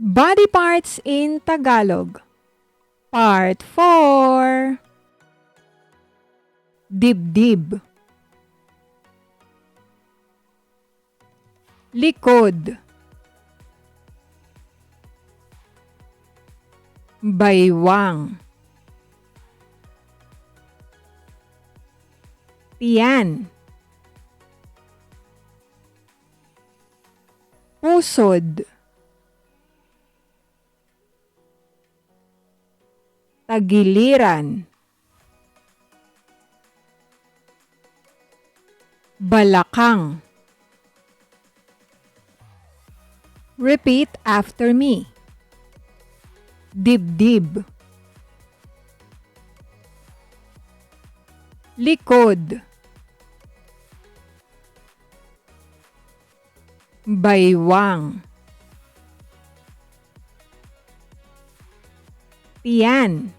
Body parts in Tagalog. Part 4. Dibdib. Likod. Baywang. Tiyan. Pusod. Tagiliran. Balakang. Repeat after me. Dibdib. Likod. Baywang. Tiyan.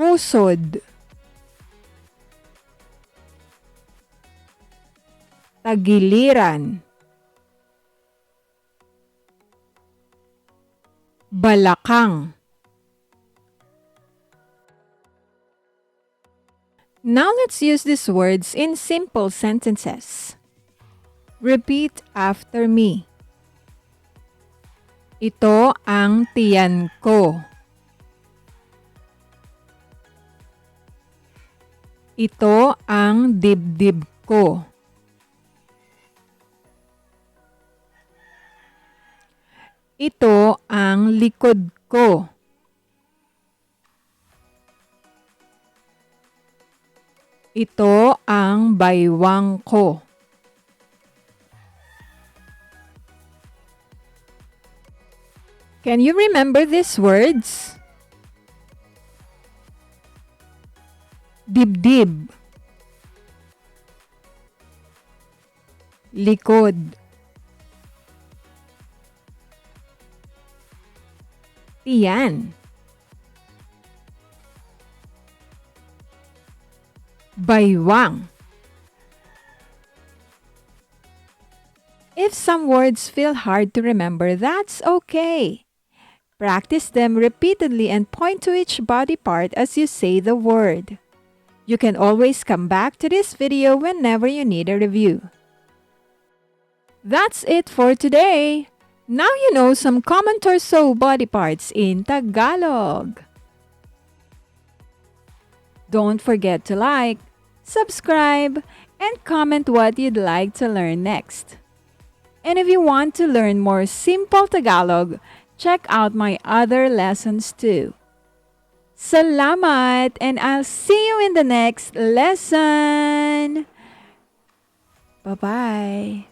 Pusod. Tagiliran. Balakang. Now let's use these words in simple sentences. Repeat after me. Ito ang tiyan ko. Ito ang dibdib ko. Ito ang likod ko. Ito ang baywang ko. Can you remember these words? Dibdib. Likod. Tiyan. Baywang. If some words feel hard to remember, that's okay. Practice them repeatedly and point to each body part as you say the word. You can always come back to this video whenever you need a review. That's it for today. Now you know some common torso body parts in Tagalog. Don't forget to like, subscribe, and comment what you'd like to learn next. And if you want to learn more simple Tagalog, check out my other lessons too. Salamat, and I'll see you in the next lesson. Bye-bye.